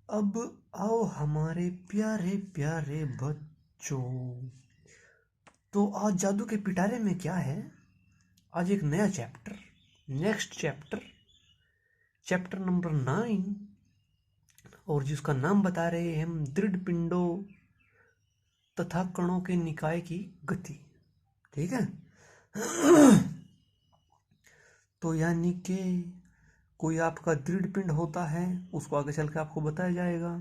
अब आओ हमारे प्यारे प्यारे बच्चों। तो आज जादू के पिटारे में क्या है? आज एक नया chapter, next chapter, chapter number 9, और जिसका नाम बता रहे हैं हम दृढ़ पिंडों तथा कणों के निकाय की गति। ठीक है। तो यानी कि कोई आपका दृढ़ पिंड होता है, उसको आगे चल के आपको बताया जाएगा।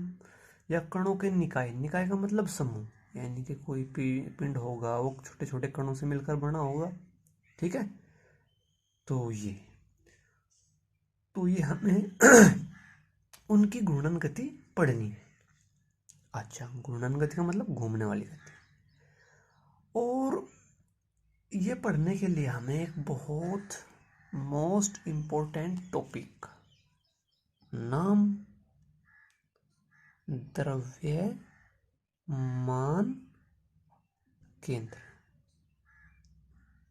या कणों के निकाय, निकाय का मतलब समूह, यानी कि कोई पिंड होगा वो छोटे छोटे कणों से मिलकर बना होगा। ठीक है। तो ये हमें उनकी घूर्णन गति पढ़नी है। अच्छा, घूर्णन गति का मतलब घूमने वाली गति। और ये पढ़ने के लिए हमें एक बहुत मोस्ट इम्पोर्टेंट टॉपिक, नाम द्रव्यमान केंद्र,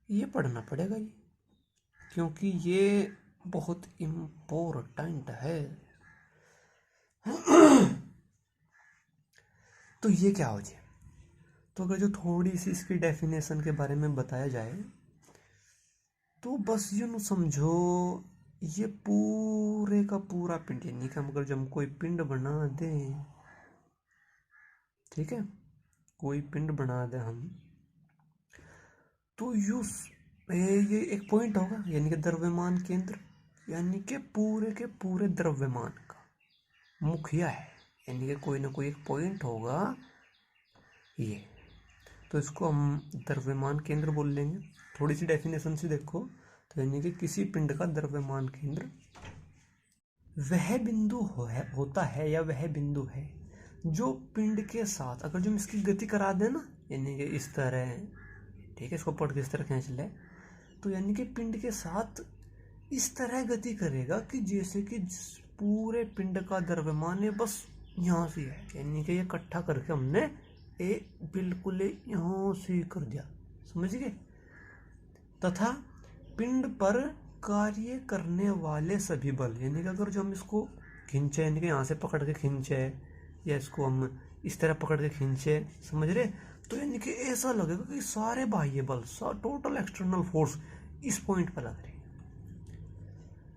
ये पढ़ना पड़ेगा ये, क्योंकि ये बहुत इम्पोर्टेंट है। तो ये क्या हो जाए, तो अगर जो थोड़ी सी इसकी डेफिनेशन के बारे में बताया जाए तो बस यूँ समझो, ये पूरे का पूरा पिंड, यानी कि हम अगर जब कोई पिंड बना दें, ठीक है, कोई पिंड बना दें हम, तो ये एक पॉइंट होगा, यानी कि द्रव्यमान केंद्र, यानी कि पूरे के पूरे द्रव्यमान का मुखिया है, यानी कि कोई ना कोई एक पॉइंट होगा ये, तो इसको हम द्रव्यमान केंद्र बोल लेंगे। थोड़ी सी डेफिनेशन से देखो, तो यानी कि किसी पिंड का द्रव्यमान केंद्र वह बिंदु होता है या वह बिंदु है जो पिंड के साथ, अगर जो हम इसकी गति करा दें ना, यानी कि इस तरह, ठीक है, इसको पढ़ के इस तरह खींच ले, तो यानी कि पिंड के साथ इस तरह गति करेगा कि जैसे कि पूरे पिंड का द्रव्यमान है बस यहाँ से है, यानी कि ये इकट्ठा करके हमने बिल्कुल यहाँ से कर दिया, समझ गए। तथा पिंड पर कार्य करने वाले सभी बल, यानी कि अगर जो हम इसको खींचे, यानी कि यहाँ से पकड़ के खींचे या इसको हम इस तरह पकड़ के खींचे, समझ रहे, तो यानी कि ऐसा लगेगा कि सारे बाह्य बल, टोटल एक्सटर्नल फोर्स इस पॉइंट पर लग रही है।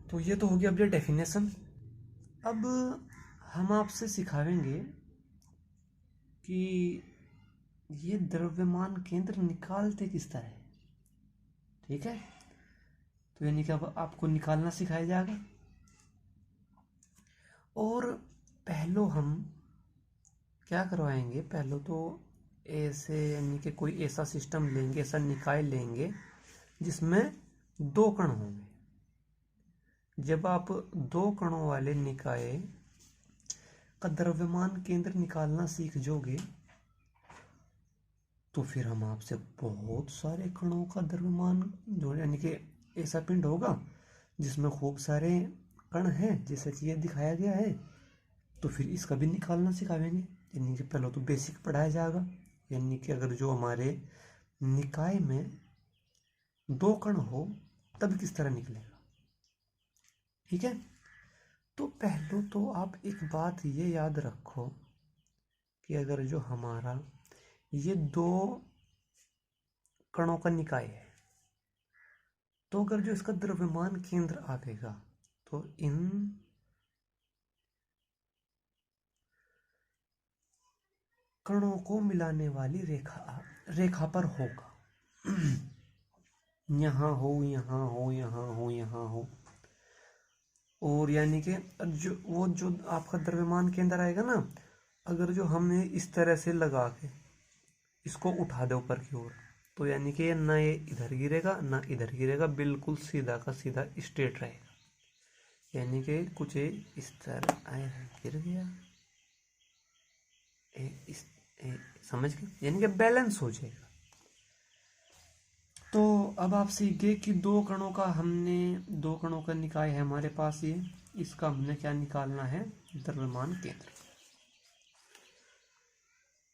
तो ये तो हो गया अब ये डेफिनेशन। अब हम आपसे सिखाएंगे कि ये द्रव्यमान केंद्र निकालते किस तरह है। ठीक है। तो यानी कि अब आपको निकालना सिखाया जाएगा। और पहलो हम क्या करवाएंगे, पहले तो ऐसे, यानी कि कोई ऐसा सिस्टम लेंगे, ऐसा निकाय लेंगे जिसमें 2 कण होंगे। जब आप 2 कणों वाले निकाय का द्रव्यमान केंद्र निकालना सीख जोगे तो फिर हम आपसे बहुत सारे कणों का द्रव्यमान जो, यानी कि ऐसा पिंड होगा जिसमें खूब सारे कण हैं जैसा कि ये दिखाया गया है, तो फिर इसका भी निकालना सिखाएंगे। यानी कि पहले तो बेसिक पढ़ाया जाएगा, यानी कि अगर जो हमारे निकाय में 2 कण हो तब किस तरह निकलेगा। ठीक है। तो पहले तो आप एक बात ये याद रखो कि अगर जो हमारा ये 2 कणों का निकाय है, तो अगर जो इसका द्रव्यमान केंद्र आएगा तो इन कणों को मिलाने वाली रेखा पर होगा। यहाँ हो, यहाँ हो, यहाँ हो, यहाँ हो। और यानी कि जो आपका द्रव्यमान केंद्र आएगा ना, अगर जो हमने इस तरह से लगा के इसको उठा दे ऊपर की ओर, तो यानी कि ना ये इधर गिरेगा ना इधर गिरेगा, बिल्कुल सीधा का सीधा स्ट्रेट रहेगा। यानी कि कुछ इस तरह आए, गिर गया, समझ गए, यानी कि बैलेंस हो जाएगा। तो अब आप सीख गए कि 2 कणों का निकाय है हमारे पास, ये इसका हमने क्या निकालना है, द्रव्यमान केंद्र।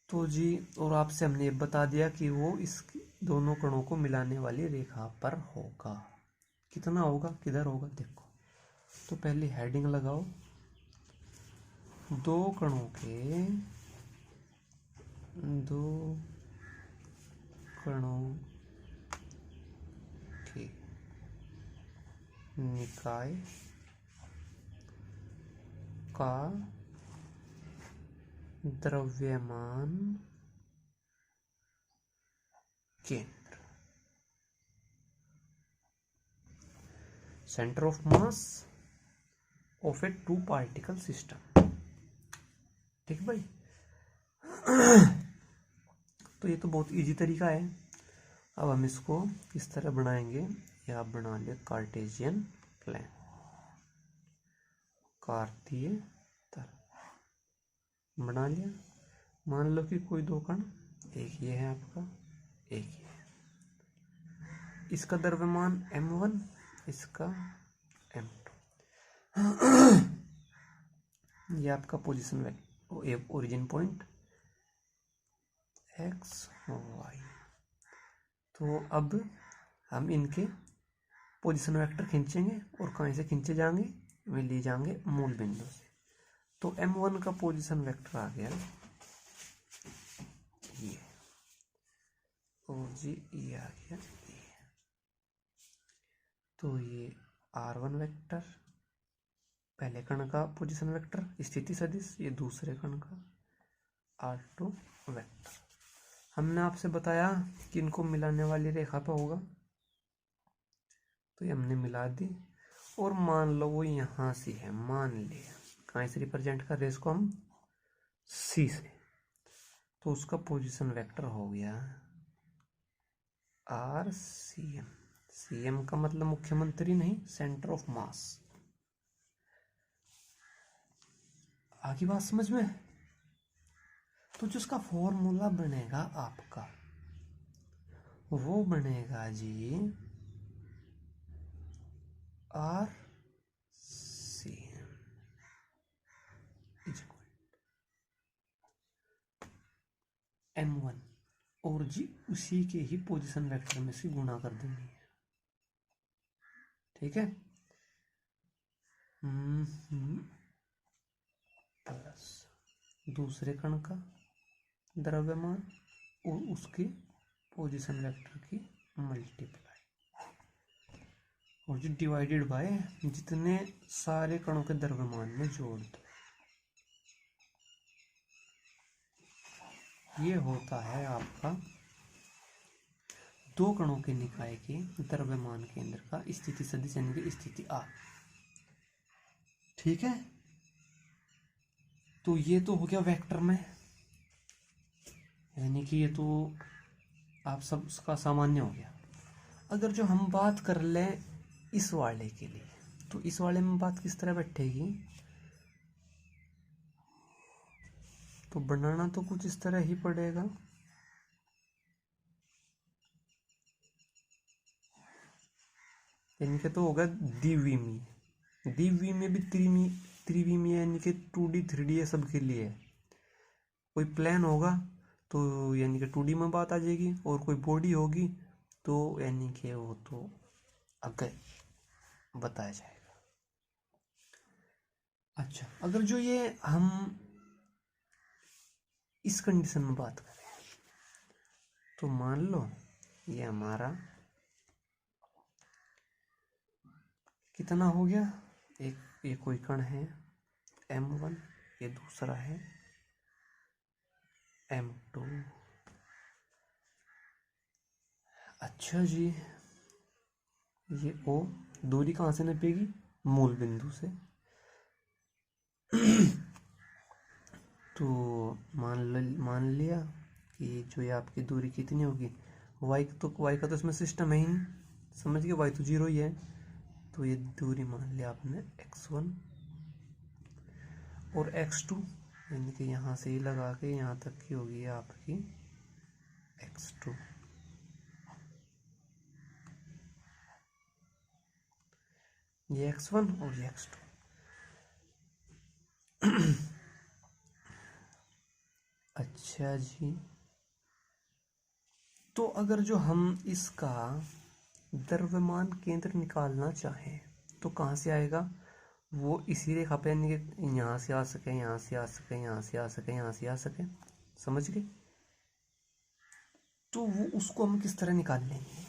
तो जी, और आपसे हमने बता दिया कि वो इस दोनों कणों को मिलाने वाली रेखा पर होगा। कितना होगा, किधर होगा, देखो। तो पहले हेडिंग लगाओ, दो कणों के निकाय का द्रव्यमान केंद्र, centre of mass of a two particle system. ठीक भाई। तो ये तो बहुत इजी तरीका है। अब हम इसको किस तरह बनाएंगे, ये आप बना लिया कार्टेशियन प्लेन, कार्तीय तल बना लिया। मान लो कि कोई दो कण, एक ये है आपका, एक ये है, इसका द्रव्यमान m1, इसका m2, ये आपका position vector, origin point x y। तो अब हम इनके पोजीशन वेक्टर खींचेंगे और कहाँ से खींचे जाएंगे, वे ले जाएंगे मूल बिंदु से। तो m1 का पोजीशन वेक्टर आ गया ये, और जी ये आ गया ये। तो ये r1 वेक्टर पहले कण का पोजीशन वेक्टर स्थिति सदिश, ये दूसरे कण का r2 वेक्टर। हमने आपसे बताया कि इनको मिलाने वाली रेखा पे होगा, तो ये हमने मिला दी। और मान लो वो यहाँ से है, मान लिया कहाँ से रिप्रेजेंट कर रहे इसको हम, सी से, तो उसका पोजीशन वेक्टर हो गया r c m. C m का मतलब मुख्यमंत्री नहीं, सेंटर ऑफ मास। आगे बात समझ में। तो जो उसका फॉर्मूला बनेगा आपका, वो बनेगा जी आर सी एम m1, और जी उसी के ही पोजीशन वेक्टर में से गुणा कर देनी है। ठीक है। प्लस दूसरे कण का द्रव्यमान और उसके पोजीशन वेक्टर की मल्टीप्लाई, और जो डिवाइडेड बाय जितने सारे कणों के द्रव्यमान में जोड़ दो। ये होता है आपका दो कणों के निकाय के द्रव्यमान केंद्र का स्थिति सदिश, यानी कि स्थिति आ। ठीक है। तो ये तो हो गया वेक्टर में, यानी कि ये तो आप सबका सामान्य हो गया। अगर जो हम बात कर लें इस वाले के लिए, तो इस वाले में बात किस तरह बैठेगी, तो बनाना तो कुछ इस तरह ही पड़ेगा। इनके तो होगा द्विविमीय, द्विविमीय भी त्रिविमीय, यानी कि 2D 3D ये सब के लिए है। कोई प्लेन होगा तो यानी कि 2D में बात आ जाएगी, और कोई बॉडी होगी तो यानी कि वो तो आगे बताया जाएगा। अच्छा, अगर जो ये हम इस कंडीशन में बात करें, तो मान लो ये हमारा कितना हो गया, एक ये कोई कण है m1, ये दूसरा है m2। अच्छा जी, ये O दूरी कहाँ से नापेगी, मूल बिंदु से। तो मान लिया कि जो ये आपकी दूरी कितनी होगी, y का तो इसमें सिस्टम है ही नहीं, समझ गए, y तो 0 ही है। तो ये दूरी मान लिया आपने x1 और x2, यानी कि यहाँ से ही लगा के यहाँ तक की होगी आपकी x2। ये x1 और ये x2। अच्छा जी, तो अगर जो हम इसका द्रव्यमान केंद्र निकालना चाहें तो कहाँ से आएगा, वो इसी रेखा पे, यानी कि यहाँ से आ सके, यहाँ से आ सके, यहाँ से आ सके, यहाँ से आ सके, समझ गए। तो वो उसको हम किस तरह निकाल लेंगे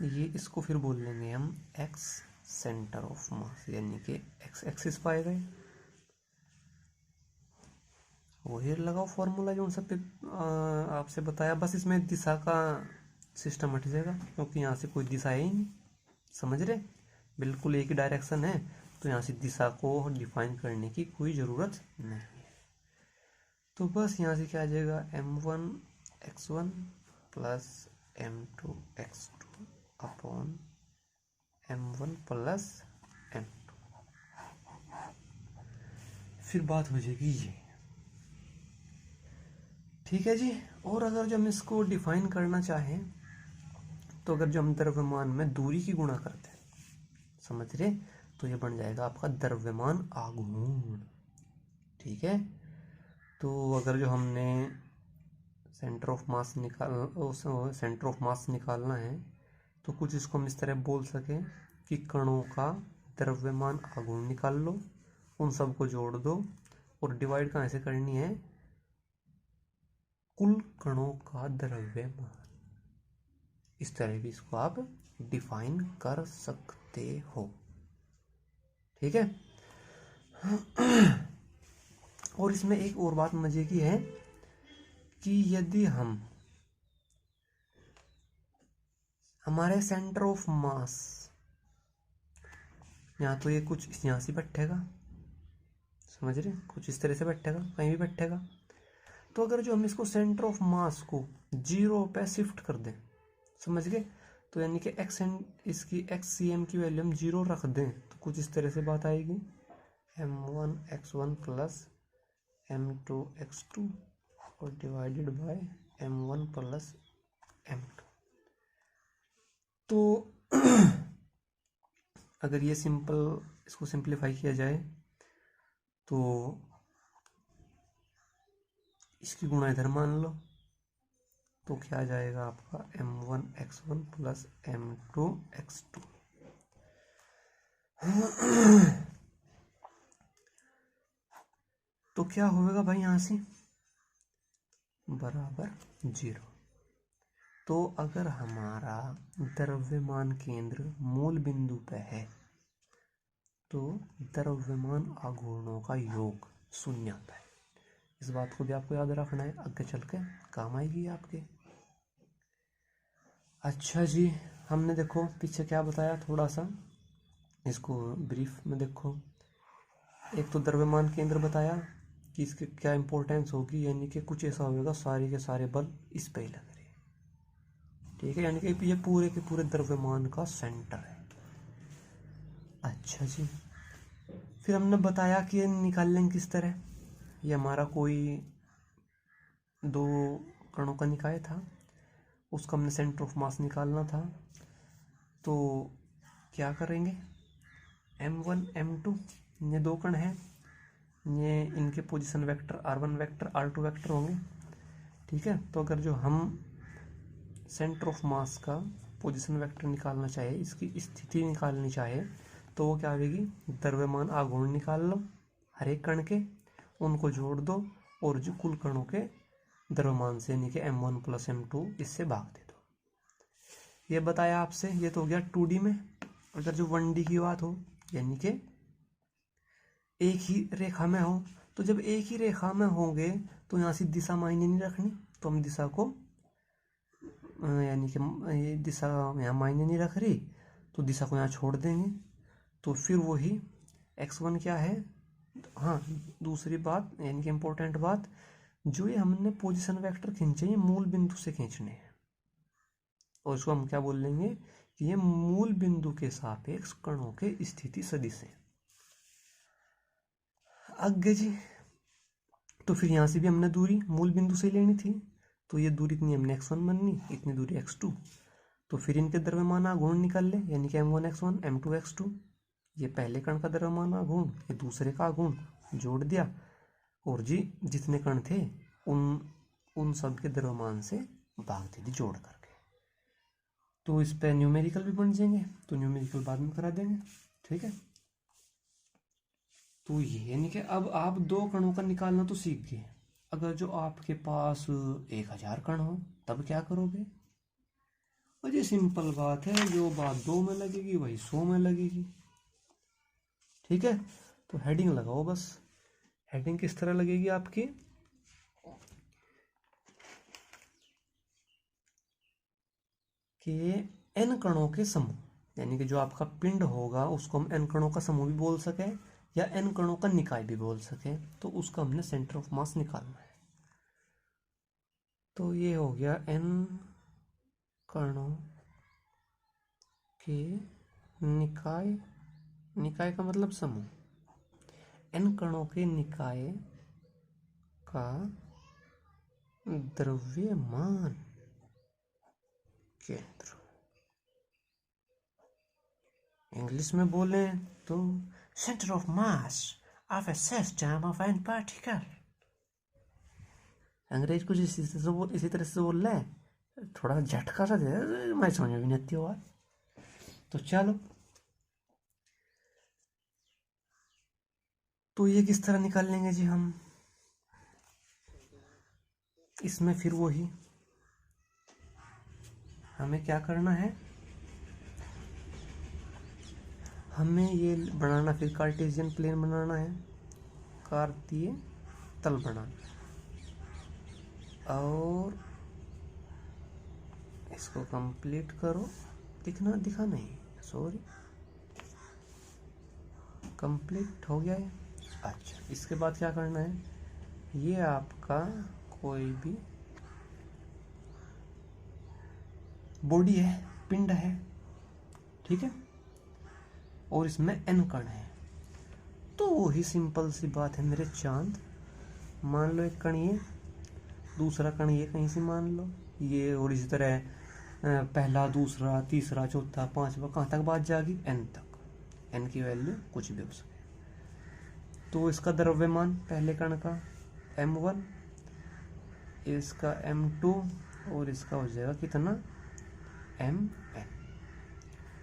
ये इसको फिर बोल लेंगे हम एक्स सेंटर ऑफ मास, यानी कि एक्स एक्सिस पाएगा। वही लगाओ फॉर्मूला जो उन सब पे आपसे बताया, बस इसमें दिशा का सिस्टम हट जाएगा, क्योंकि यहाँ से कोई दिशा है ही नहीं, समझ रहे, बिल्कुल एक ही डायरेक्शन है, तो यहाँ से दिशा को डिफाइन करने की कोई ज़रूरत नहीं है। तो बस यहाँ से क्या आ जाएगा, m1x1 plus m2x2 upon m1 plus m2। फिर बात हो जाएगी ये, ठीक है जी। और अगर जो हम इसको डिफाइन करना चाहें, तो अगर जो हम द्रव्यमान में दूरी की गुणा करते हैं, समझ रहे, तो ये बन जाएगा आपका द्रव्यमान आघूर्ण, ठीक है। तो अगर जो हमने सेंटर ऑफ मास निकालना है, तो कुछ इसको हम इस तरह बोल सकें कि कणों का द्रव्यमान आघूर्ण निकाल लो, उन सबको जोड़ दो और डिवाइड कहाँ से करनी है, कुल कणों का द्रव्यमान। इस तरह भी इसको आप डिफाइन कर सकते हो, ठीक है। और इसमें एक और बात मजे की है कि यदि हम हमारे सेंटर ऑफ मास, यहाँ तो ये कुछ यहाँ से बैठेगा, समझ रहे, कुछ इस तरह से बैठेगा, कहीं भी बैठेगा। तो अगर जो हम इसको सेंटर ऑफ मास को 0 पे शिफ्ट कर दें, समझ गए, तो यानी कि एक्स एंड इसकी XCM की वैल्यू हम 0 रख दें, तो कुछ इस तरह से बात आएगी, m1x1 प्लस m2x2 और divided by m1 plus m2। तो अगर ये इसको सिंप्लीफाई किया जाए, तो इसकी गुणा इधर मान लो, तो क्या आ जाएगा आपका m1x1 प्लस m2x2। तो क्या होगा भाई, यहाँ से बराबर 0। तो अगर हमारा द्रव्यमान केंद्र मूल बिंदु पे है, तो द्रव्यमान आघूर्णों का योग 0 आता है। इस बात को भी आपको याद रखना है, आगे चल के काम आएगी आपके। अच्छा जी, हमने देखो पीछे क्या बताया, थोड़ा सा इसको ब्रीफ में देखो। एक तो द्रव्यमान केंद्र बताया कि इसके क्या इंपॉर्टेंस होगी, यानी कि कुछ ऐसा होगा सारे के सारे बल इस पे ही लग रहे हैं, ठीक है, यानी कि ये पूरे के पूरे द्रव्यमान का सेंटर है। अच्छा जी, फिर हमने बताया कि ये निकाल लेंगे किस तरह, ये हमारा कोई 2 कणों का निकाय था, उसका हमने सेंटर ऑफ मास निकालना था। तो क्या करेंगे, m1 m2 ये 2 कण हैं, ये इनके position vector r1 vector r2 vector होंगे, ठीक है। तो अगर जो हम सेंटर ऑफ मास का पोजीशन वेक्टर निकालना चाहे, इसकी स्थिति निकालनी चाहे, तो वो क्या आएगी, द्रव्यमान आघूर्ण निकाल लो हर एक कण के, उनको जोड़ दो और जो कुल कणों के द्रव्यमान से, यानी कि m1 प्लस m2 इससे भाग दे दो। ये बताया आपसे, ये तो हो गया 2D में। अगर जो 1D की बात हो, यानी कि एक ही रेखा में हो, तो जब एक ही रेखा में होंगे तो यहाँ से दिशा मायने नहीं रखनी, तो हम दिशा को यानी कि ये दिशा यहाँ मायने नहीं रख रही, तो दिशा को यहाँ छोड़ देंगे। तो फिर वही x1 क्या है, हाँ दूसरी बात यानी कि इम्पोर्टेंट बात, जो ये हमने पोजीशन वेक्टर खींचे ये मूल बिंदु से खींचने हैं, और इसको हम क्या बोल लेंगे कि ये मूल बिंदु के सापेक्ष कणों के स्थिति सदिश है। आगे जी, तो फिर यहाँ से भी हमने दूरी मूल बिंदु से लेनी थी, तो ये दूरी इतनी हमने x1 माननी, इतनी दूरी x2, तो फिर इनके द्रव्यमान आघूर्ण निकाल ले, यानी कि m1x1 m2x2, ये पहले कण का द्रव्यमान आघूर्ण, ये दूसरे का आघूर्ण जोड़ दिया, और जी जितने कण थे उन सब के द्रव्यमान से भाग दे दी जोड़ करके। तो इस पे न्यूमेरिकल भी बन जाएंगे, तो न्यूमेरिकल बाद में करा देंगे, ठीक है। तो ये यानी कि अब आप 2 कणों का निकालना तो सीख गए। अगर जो आपके पास 1000 कण हो तब क्या करोगे? और ये सिंपल बात है, जो बात 2 में लगेगी वही 100 में लगेगी, ठीक है। तो हेडिंग लगाओ बस। हेडिंग किस तरह लगेगी आपकी? कि n कणों के समूह, यानी कि जो आपका पिंड होगा उसको हम n कणों का समूह भी बोल सके या n कणों का निकाय भी बोल सके, तो उसका हमने सेंटर ऑफ मास निकालना है। तो ये हो गया n कणों के निकाय, निकाय का मतलब समूह, n कणों के निकाय का द्रव्यमान केंद्र। इंग्लिश में बोले तो centre of mass of a system of n particle. अंग्रेज कुछ इसी तरह से बोल रहे हैं, थोड़ा झटका सा दे, मैं समझ में भी नहीं आती बात। तो चलो, तो ये किस तरह निकाल लेंगे जी हम? इसमें फिर वही हमें क्या करना है, हमें ये बनाना, फिर कार्टेशियन प्लेन बनाना है, कार्तीय तल बनाना, और इसको कंप्लीट करो। दिखा नहीं, सॉरी, कंप्लीट हो गया है। अच्छा, इसके बाद क्या करना है, ये आपका कोई भी बॉडी है, पिंड है, ठीक है, और इसमें n कण है। तो वही सिंपल सी बात है मेरे चांद। मान लो एक कण ये, दूसरा कण ये कहीं से मान लो ये, और इसी तरह पहला, दूसरा, तीसरा, चौथा, पांचवा, कहाँ तक बात जाएगी? n तक। n की वैल्यू कुछ भी हो सके। तो इसका द्रव्यमान पहले कण का m1, इसका m2, और इसका हो जाएगा कितना? mn।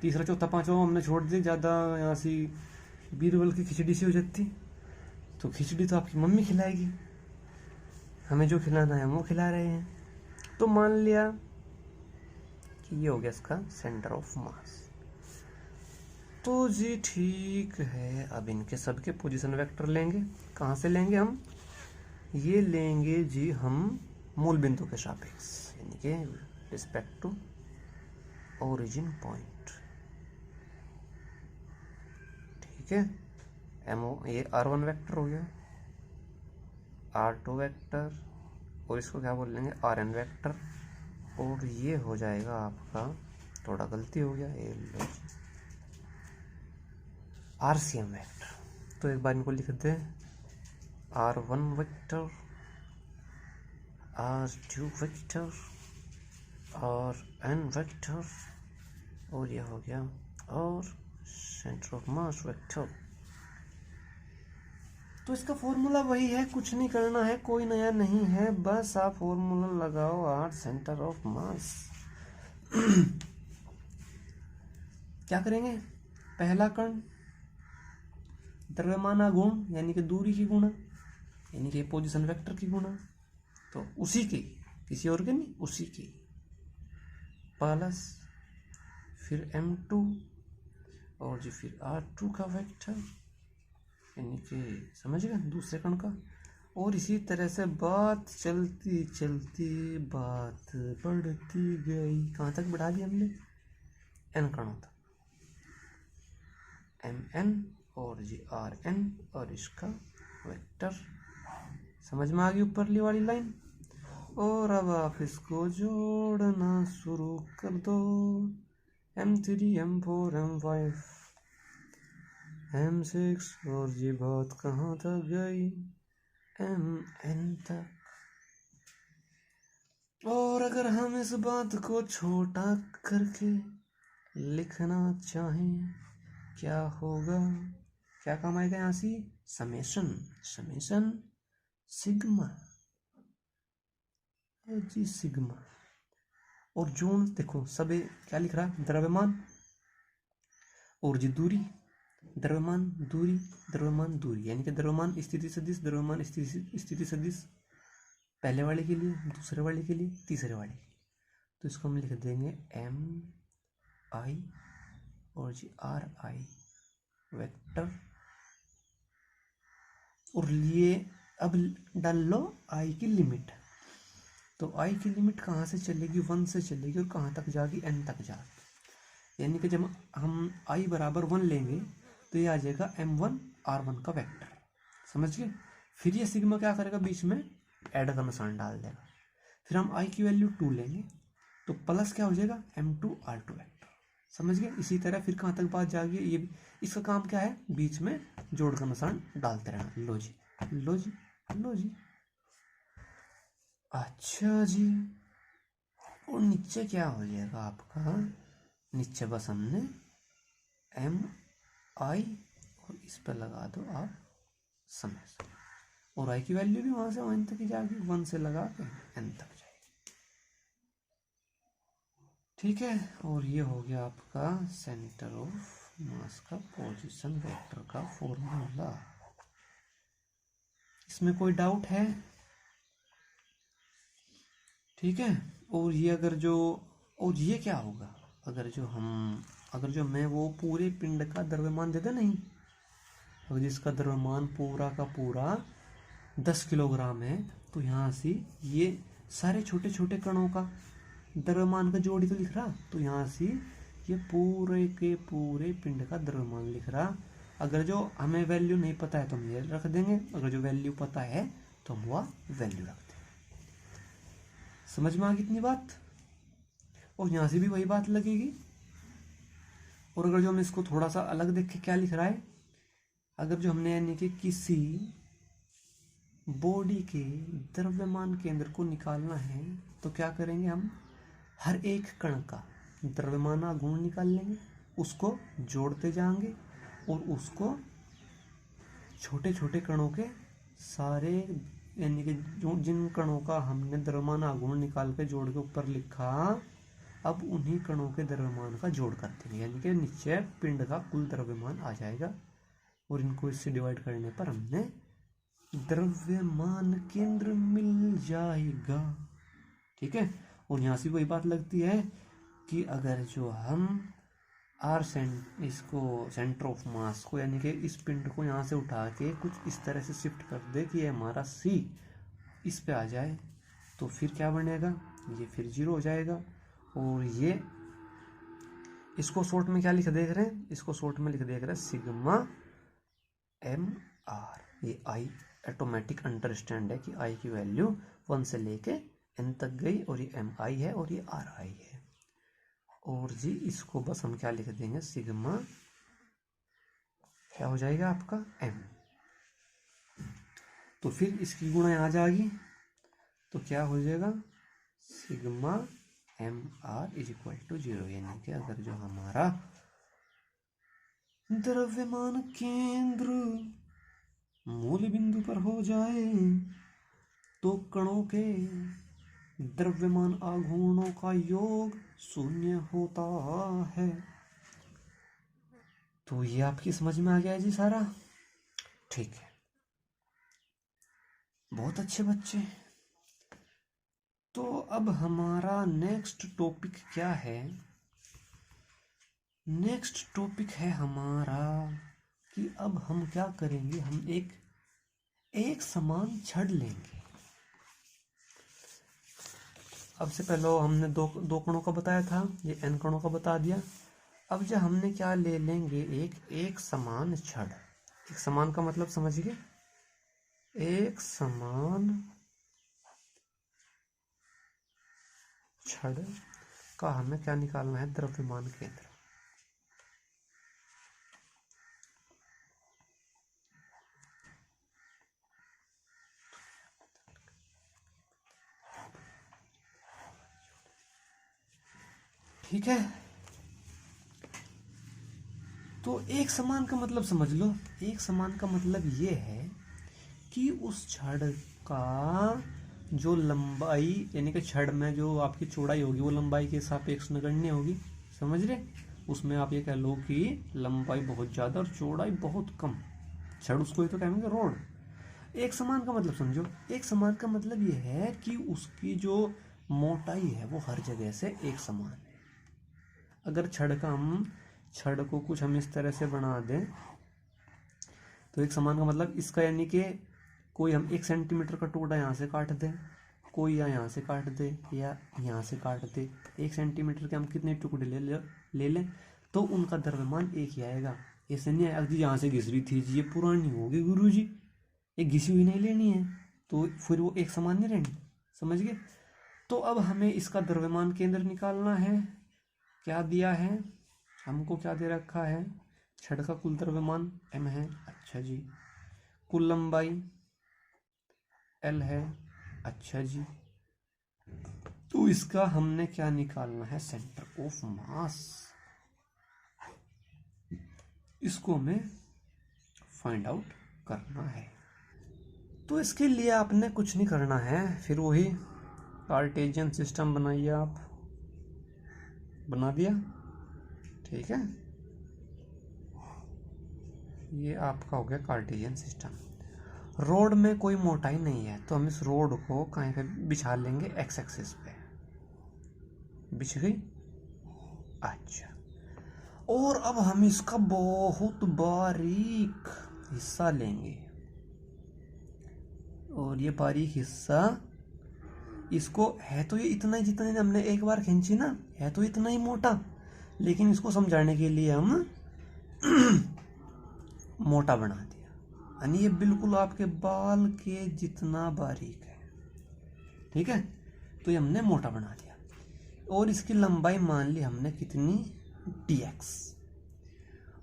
तीसरा, चौथा, पांचवा हमने छोड़ दिया, ज़्यादा यहाँ से बीरबल की खिचड़ी सी हो जाती। तो खिचड़ी तो आपकी मम्मी खिलाएगी, हमें जो खिलाना है हम वो खिला रहे हैं। तो मान लिया कि ये हो गया इसका सेंटर ऑफ मास। तो जी ठीक है, अब इनके सबके पोजीशन वेक्टर लेंगे। कहाँ से लेंगे हम? ये लेंगे जी हम मूल बिंदु के सापेक्ष, यानी कि रिस्पेक्ट टू ओरिजिन पॉइंट, ठीक है। ये r1 वेक्टर हो गया, r2 वेक्टर, और इसको क्या बोल लेंगे? rn वेक्टर, और ये हो जाएगा आपका, थोड़ा गलती हो गया, rcm वेक्टर। तो एक बार इनको लिख दे, r1 vector, r2 vector, rn vector, और ये हो गया और सेंटर ऑफ मास वेक्टर। तो इसका फॉर्मूला वही है, कुछ नहीं करना है, कोई नया नहीं है, बस आप फॉर्मूला लगाओ, r सेंटर ऑफ मास। क्या करेंगे? पहला कण द्रव्यमान गुण, यानी कि दूरी की गुणा, यानी कि पोजीशन वेक्टर की गुणा, तो उसी की, किसी और के नहीं, उसी की, प्लस फिर m2, और जी फिर r2 का वेक्टर, यानी कि समझ गए, दूसरे कण का। और इसी तरह से बात चलती चलती बात बढ़ती गई। कहाँ तक बढ़ा दी हमने? n कणों तक, mn और जी rn, और इसका वेक्टर समझ में आ गई ऊपरली वाली लाइन। और अब आप इसको जोड़ना शुरू कर दो, m3 m4 m5 m6, और जी बात कहाँ तक गई? mn तक। और अगर हम इस बात को छोटा करके लिखना चाहें, क्या होगा? क्या काम आएगा यहाँ से? समेशन, समेशन सिग्मा जी, सिग्मा और जोन देखो सब क्या लिख रहा है, द्रव्यमान और जी दूरी, द्रव्यमान दूरी, द्रव्यमान दूरी, यानी कि द्रव्यमान स्थिति सदिश, द्रव्यमान स्थिति सदिश पहले वाले के लिए, दूसरे वाले के लिए, तीसरे वाले के लिए। तो इसको हम लिख देंगे एम आई और जी आर आई वेक्टर। और लिए अब डाल लो आई की लिमिट। तो आई की लिमिट कहाँ से चलेगी, 1 से चलेगी और कहाँ तक जाएगी, n तक जाएगी। यानी कि जब हम आई बराबर 1 लेंगे तो ये आ जाएगा m1 r1 का वेक्टर, समझ गए। फिर ये सिग्मा क्या करेगा, बीच में ऐड का निशान डाल देगा। फिर हम आई की वैल्यू 2 लेंगे तो प्लस क्या हो जाएगा, m2 r2 वेक्टर, समझ गए। इसी तरह फिर कहाँ तक बात जाएगी, ये इसका काम क्या है, बीच में जोड़ का निशान डालते रहना। लो जी लो जी लो जी। अच्छा जी, और नीचे क्या हो जाएगा आपका, नीचे बस हमने एम आई और इस पर लगा दो आप समय से, और आई की वैल्यू भी वहां से वहां तक ही जाएगी, 1 से लगा के n तक जाएगी, ठीक है। और ये हो गया आपका सेंटर ऑफ मास का पोजीशन वेक्टर का फॉर्मूला। इसमें कोई डाउट है, ठीक है। और ये अगर जो, और ये क्या होगा, अगर जो मैं वो पूरे पिंड का द्रव्यमान दे दे नहीं, अगर जिसका द्रव्यमान पूरा का पूरा 10 किलोग्राम है, तो यहाँ से ये सारे छोटे छोटे कणों का द्रव्यमान का जोड़ी तो लिख रहा, तो यहाँ से ये पूरे के पूरे पिंड का द्रव्यमान लिख रहा। अगर जो हमें वैल्यू नहीं पता है तो हम ये रख देंगे, अगर जो वैल्यू पता है तो हम वह वैल्यू रख देंगे। समझ में आ गई इतनी बात। और यहाँ से भी वही बात लगेगी। और अगर जो हम इसको थोड़ा सा अलग देखें, क्या लिख रहा है, अगर जो हमने यानी कि किसी बॉडी के द्रव्यमान केंद्र को निकालना है तो क्या करेंगे, हम हर एक कण का द्रव्यमान गुण निकाल लेंगे, उसको जोड़ते जाएंगे और उसको छोटे छोटे कणों के सारे, यानी कि जो जिन कणों का हमने द्रव्यमान गुण निकाल के जोड़ के ऊपर लिखा, अब उन्हीं कणों के द्रव्यमान का जोड़ करते हैं, यानी कि नीचे पिंड का कुल द्रव्यमान आ जाएगा। और इनको इससे डिवाइड करने पर हमने द्रव्यमान केंद्र मिल जाएगा, ठीक है। और यहाँ से वही बात लगती है कि अगर जो हम इसको सेंटर ऑफ मास को, यानी कि इस पिंड को यहाँ से उठा के कुछ इस तरह से शिफ्ट कर दे कि ये हमारा सी इस पे आ जाए, तो फिर क्या बनेगा, ये फिर 0 हो जाएगा। और ये इसको शॉर्ट में क्या लिख देख रहे हैं, इसको शॉर्ट में लिख देख रहे हैं सिग्मा एम आर। ये आई ऑटोमेटिक अंडरस्टैंड है कि आई की वैल्यू 1 से लेके n तक गई, और ये एम आई है और ये आर आई है। और जी इसको बस हम क्या लिख देंगे, सिग्मा क्या हो जाएगा आपका m। तो फिर इसकी गुणा यहाँ आ जाएगी, तो क्या हो जाएगा, sigma m r is equal to 0। यानी कि अगर जो हमारा द्रव्यमान केंद्र मूल बिंदु पर हो जाए तो कणों के द्रव्यमान आघूर्णों का योग 0 होता है। तो ये आपकी समझ में आ गया जी सारा, ठीक है, बहुत अच्छे बच्चे। तो अब हमारा नेक्स्ट टॉपिक क्या है, नेक्स्ट टॉपिक है हमारा कि अब हम क्या करेंगे, हम एक समान छड़ लेंगे। अब से पहले हमने दो कणों का बताया था, ये n कणों का बता दिया। अब जो हमने क्या ले लेंगे, एक समान छड़। एक समान का मतलब समझिए, एक समान छड़ का हमें क्या निकालना है, द्रव्यमान केंद्र। ठीक है, तो एक समान का मतलब समझ लो। एक समान का मतलब ये है कि उस छड़ का जो लंबाई यानी कि छड़ में जो आपकी चौड़ाई होगी वो लंबाई के सापेक्ष नगण्य होगी, समझ रहे। उसमें आप ये कह लो कि लंबाई बहुत ज़्यादा और चौड़ाई बहुत कम, छड़ उसको ही तो कहेंगे रोड। एक समान का मतलब समझो, एक समान का मतलब ये है कि उसकी जो मोटाई है वो हर जगह से एक समान है। अगर छड़ को कुछ हम इस तरह से बना दें तो एक समान का मतलब इसका यानी कि कोई हम 1 सेंटीमीटर का टुकड़ा यहाँ से काट दें, कोई या यहाँ से काट दे या यहाँ से काट दे, 1 सेंटीमीटर के हम कितने टुकड़े ले लें तो उनका द्रव्यमान एक ही आएगा। ऐसे नहीं आएगा जी यहाँ से घिस रही थी जी, ये पुरानी होगी गुरु जी, एक घिसी हुई नहीं लेनी है, तो फिर वो एक समान नहीं रहनी, समझ गए। तो अब हमें इसका द्रव्यमान केंद्र निकालना है। क्या दिया है हमको, क्या दे रखा है, छड़ का कुल द्रव्यमान m है, अच्छा जी, कुल लंबाई l है, अच्छा जी। तो इसका हमने क्या निकालना है, सेंटर ऑफ मास, इसको हमें फाइंड आउट करना है। तो इसके लिए आपने कुछ नहीं करना है, फिर वही कार्टेशियन सिस्टम बनाइए आप, बना दिया, ठीक है। ये आपका हो गया कार्टेशियन सिस्टम। रोड में कोई मोटाई नहीं है तो हम इस रोड को कहीं पे बिछा लेंगे, एक्स एक्सिस पे बिछ गई, अच्छा। और अब हम इसका बहुत बारीक हिस्सा लेंगे और ये बारीक हिस्सा इसको है तो ये इतना ही जितना हमने एक बार खींची ना, है तो इतना ही मोटा, लेकिन इसको समझाने के लिए हम मोटा बना दिया, यानी ये बिल्कुल आपके बाल के जितना बारीक है, ठीक है। तो ये हमने मोटा बना दिया और इसकी लंबाई मान ली हमने कितनी, dx,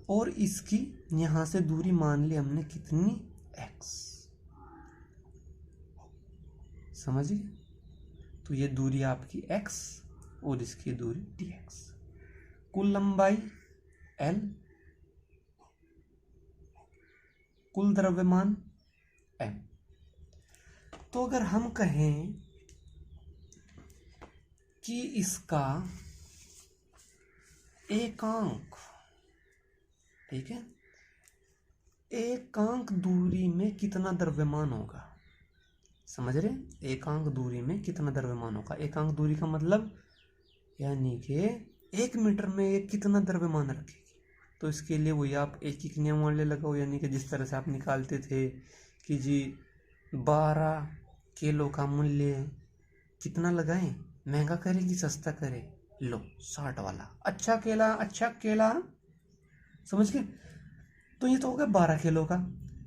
और इसकी यहां से दूरी मान ली हमने कितनी, x, समझिए। तो ये दूरी आपकी x और इसकी दूरी dx, कुल लंबाई l, कुल द्रव्यमान m। तो अगर हम कहें कि इसका एकांक, ठीक है, एकांक दूरी में कितना द्रव्यमान होगा, समझ रहे, एकांक दूरी में कितना द्रव्यमान होगा। एकांक दूरी का मतलब यानी कि 1 मीटर में ये कितना द्रव्यमान रखेगी। तो इसके लिए वही आप एक एक नियम वाले लगाओ, यानी कि जिस तरह से आप निकालते थे कि जी 12 किलो का मूल्य कितना लगाएं, महंगा करे कि सस्ता करे, लो 60 वाला, अच्छा केला, समझ गए। तो ये तो हो गया 12 किलो का,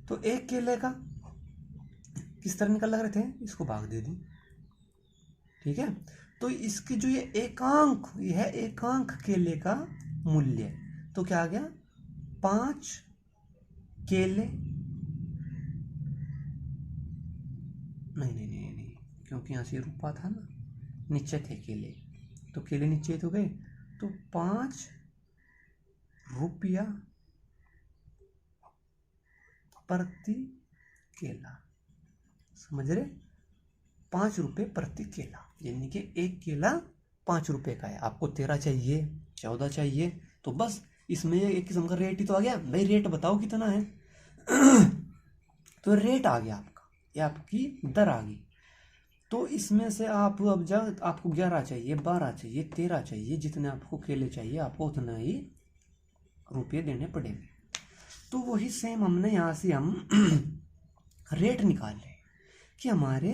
तो 1 केले का किस तरह निकल लग रहे थे, इसको भाग दे दी, ठीक है। तो इसकी जो ये एकांक, यह है एकांक केले का मूल्य, तो क्या आ गया, 5 केले, नहीं, क्योंकि यहां से रुपया था ना, नीचे थे केले, तो केले नीचे तो गए, तो 5 रुपया प्रति केला, समझ रहे, 5 रुपये प्रति केला, यानी कि 1 केला 5 रुपये का है। आपको 13 चाहिए, 14 चाहिए, तो बस इसमें एक किस्म का रेट ही तो आ गया, भाई रेट बताओ कितना है। तो रेट आ गया आपका, ये आपकी दर आ गई। तो इसमें से आप अब जब आपको 11 चाहिए, 12 चाहिए, 13 चाहिए, जितने आपको केले चाहिए आपको उतना ही रुपये देने पड़ेंगे। तो वही सेम हमने यहाँ से हम रेट निकाल रहे कि हमारे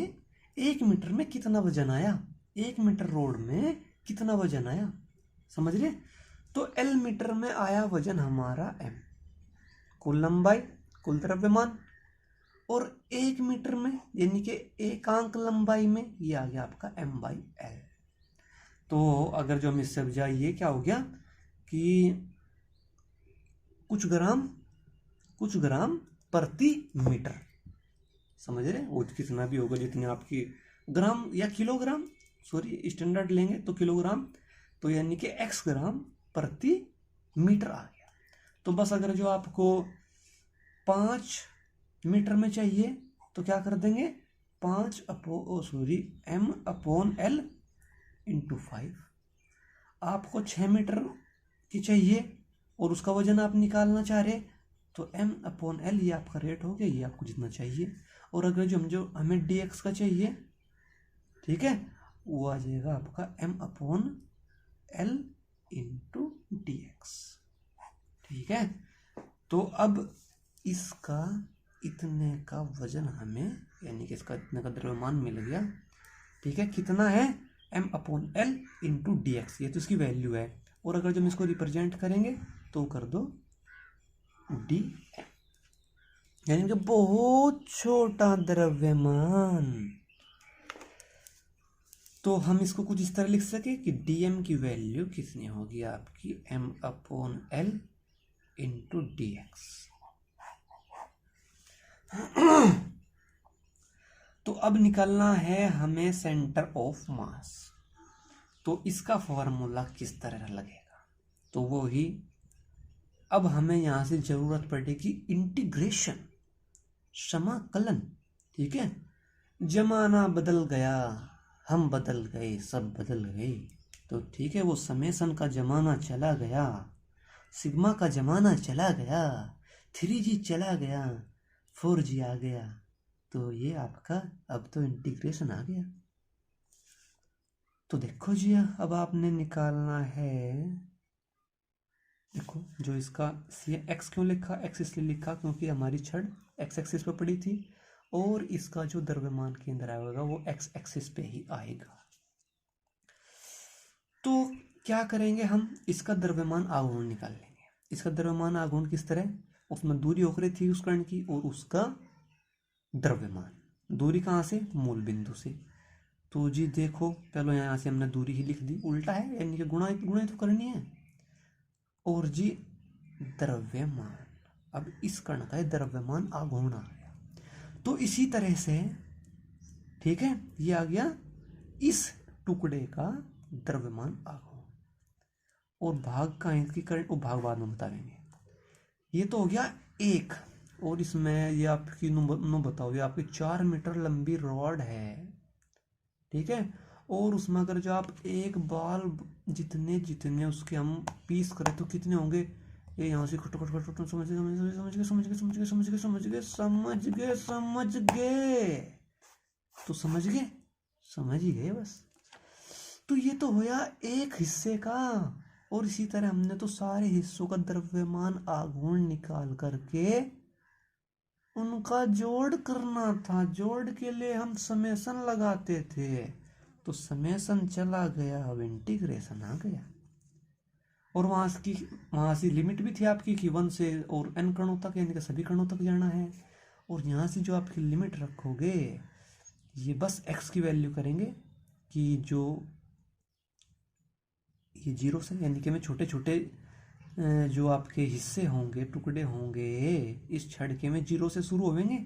1 मीटर में कितना वजन आया, 1 मीटर रोड में कितना वजन आया, समझ रहे। तो L मीटर में आया वजन हमारा m, कुल लंबाई, कुल द्रव्यमान, और 1 मीटर में यानी कि एकांक लंबाई में ये आ गया आपका m/l। तो अगर जो हम इससे जाइए क्या हो गया कि कुछ ग्राम प्रति मीटर, समझ रहे, वो कितना भी होगा, जितने आपकी ग्राम या किलोग्राम, सॉरी स्टैंडर्ड लेंगे तो किलोग्राम, तो यानी कि x ग्राम प्रति मीटर आ गया। तो बस अगर जो आपको 5 मीटर में चाहिए तो क्या कर देंगे, m/L इंटू 5। आपको 6 मीटर की चाहिए और उसका वजन आप निकालना चाह रहे, तो m/L ये आपका रेट हो गया, ये आपको जितना चाहिए। और अगर जो हमें dx का चाहिए, ठीक है, वो आ जाएगा आपका m/L इंटू dx। ठीक है, तो अब इसका इतने का वजन हमें, यानी कि इसका इतने का द्रव्यमान मिल गया। ठीक है, कितना है, m/L इंटू dx, ये तो इसकी वैल्यू है। और अगर जब इसको रिप्रेजेंट करेंगे तो कर दो dm, यानी कि बहुत छोटा द्रव्यमान। तो हम इसको कुछ इस तरह लिख सके कि dm की वैल्यू कितनी होगी आपकी, m/L इंटू dx। तो अब निकालना है हमें सेंटर ऑफ मास। तो इसका फॉर्मूला किस तरह लगेगा, तो वो ही अब हमें यहां से जरूरत पड़ेगी इंटीग्रेशन, समाकलन। ठीक है, जमाना बदल गया, हम बदल गए, सब बदल गए। तो ठीक है, वो समेसन का जमाना चला गया, सिग्मा का जमाना चला गया, 3G चला गया, 4G आ गया। तो ये आपका अब तो इंटीग्रेशन आ गया। तो देखो जी, अब आपने निकालना है, देखो जो इसका x क्यों लिखा, x इसलिए लिखा क्योंकि हमारी छड़ x एक्सिस पर पड़ी थी, और इसका जो द्रव्यमान केंद्र आएगा वो x एक्सिस पे ही आएगा। तो क्या करेंगे हम, इसका द्रव्यमान आघूर्ण निकाल लेंगे। इसका द्रव्यमान आघूर्ण किस तरह, उसमें दूरी होकर थी उस कण की, और उसका द्रव्यमान, दूरी कहाँ से, मूल बिंदु से। तो जी देखो, पहले यहाँ से हमने दूरी ही लिख दी, उल्टा है, यानी कि गुणा गुणा तो करनी है। और जी द्रव्यमान, अब इस कण का द्रव्यमान आघूर्ण आ गया। तो इसी तरह से, ठीक है, ये आ गया इस टुकड़े का द्रव्यमान आघूर्ण, और भाग का इसकी करंट, और भाग बाद में बताएंगे। ये तो हो गया एक, और इसमें ये आपकी नो बताओ, ये आपकी 4 मीटर लंबी रॉड है। ठीक है, और उसमें अगर जो आप एक बाल जितने जितने उसके हम पीस करें तो कितने होंगे, ये यहाँ से खट खट खट खट, समझ गए समझ गए समझ गए समझ गए समझ गए समझ गए समझ गए समझ गए, तो समझ ही गए बस। तो ये तो होया एक हिस्से का, और इसी तरह हमने तो सारे हिस्सों का द्रव्यमान आघूर्ण निकाल करके उनका जोड़ करना था। जोड़ के लिए हम समेसन लगाते थे, तो समेसन चला गया, अब इंटीग्रेशन आ गया। और वहां से लिमिट भी थी आपकी कि 1 से और n कणों तक, यानी कि सभी कणों तक जाना है। और यहाँ से जो आपकी लिमिट रखोगे, ये बस x की वैल्यू करेंगे कि जो ये 0 से, यानी कि मैं छोटे छोटे जो आपके हिस्से होंगे, टुकड़े होंगे इस छड़ के में 0 से शुरू होंगे,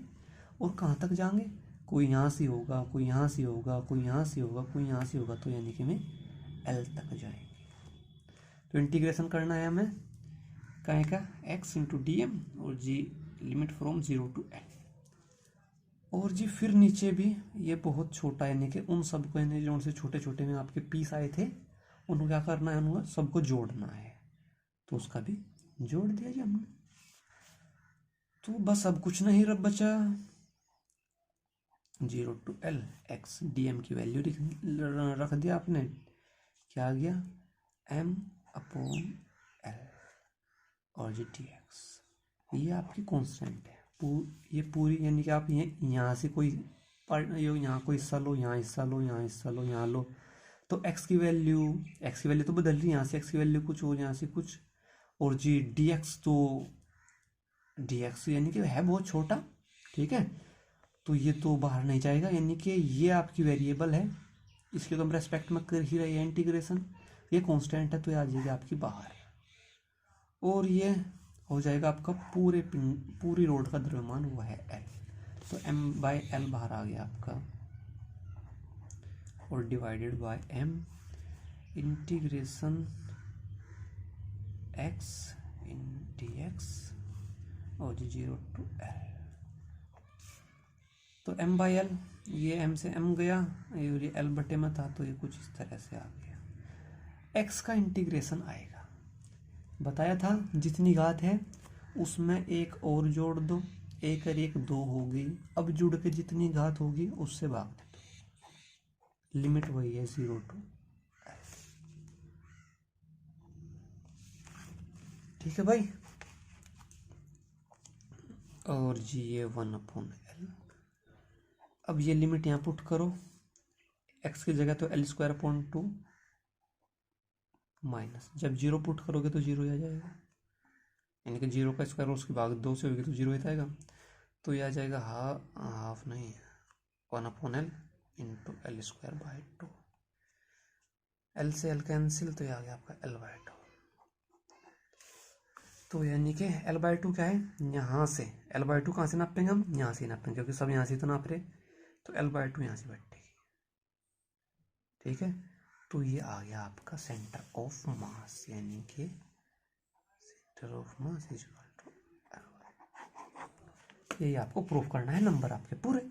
और कहाँ तक जाएंगे, कोई यहाँ से होगा, कोई यहाँ से होगा, कोई यहाँ से होगा, कोई यहाँ से होगा, तो यानी कि मैं L तक जाएंगे। तो इंटीग्रेशन करना है हमें कहें का x इंटू डी एम, और जी लिमिट फ्रॉम 0 टू L। और जी फिर नीचे भी ये बहुत छोटा, यानी कि उन सबको, यानी जो उनसे छोटे छोटे में आपके पीस आए थे, उनको क्या करना है, उनको सबको जोड़ना है। तो उसका भी जोड़ दिया जी हमने। तो बस अब कुछ नहीं रब बचा, 0 टू L x dm की वैल्यू रख दिया आपने, क्या आ गया, m/L और जी dx, ये आपकी कांस्टेंट है। ये पूरी, यानी कि आप यहाँ से कोई पार्ट, यहाँ कोई हिस्सा लो, यहाँ हिस्सा लो, यहाँ हिस्सा लो, यहाँ लो, तो x की वैल्यू तो बदल रही है, यहाँ से x की वैल्यू कुछ और यहाँ से कुछ, और जी dx तो dx यानी कि है बहुत छोटा। ठीक है, तो ये तो बाहर नहीं जाएगा, यानी कि ये आपकी वेरिएबल है, इसके तो हम रेस्पेक्ट में कर ही रहे हैं इंटीग्रेशन। ये कांस्टेंट है, तो ये आ जाएगी आपकी बाहर, और ये हो जाएगा आपका पूरी रोड का द्रव्यमान, वो है L। तो m/L बाहर आ गया आपका, और divided by m integration x in dx और 0 टू L। तो m बाई एल, ये m से m गया और ये l बटे में था, तो ये कुछ इस तरह से आ गया। x का इंटीग्रेशन आएगा, बताया था जितनी घात है उसमें एक और जोड़ दो, एक और एक दो होगी, अब जुड़ के जितनी घात होगी उससे भाग दे दो, लिमिट वही है 0 to l। ठीक है भाई। और जी ये 1/l, अब ये लिमिट यहाँ पुट करो, x की जगह तो l² माइनस, जब 0 पुट करोगे तो 0 आ जाएगा, यानी कि 0 का स्क्वायर उसकी भाग 2 से होगी तो 0 ही आएगा, तो ये आ जाएगा हाफ नहीं 1/l इंटू l²/2, l से l कैंसिल, तो ये आ गया आपका l/2। तो यानी कि l/2 क्या है, यहाँ से l/2 कहाँ से नापेंगे हम, यहाँ से नापेंगे, क्योंकि सब यहाँ से तो नाप रहे, तो l/2 यहाँ से बैठेगी। ठीक है, तो ये आ गया आपका सेंटर ऑफ मास, यानी कि centre of mass is equal to l/2। यही आपको प्रूफ करना है, नंबर आपके पूरे।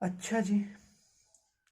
अच्छा जी।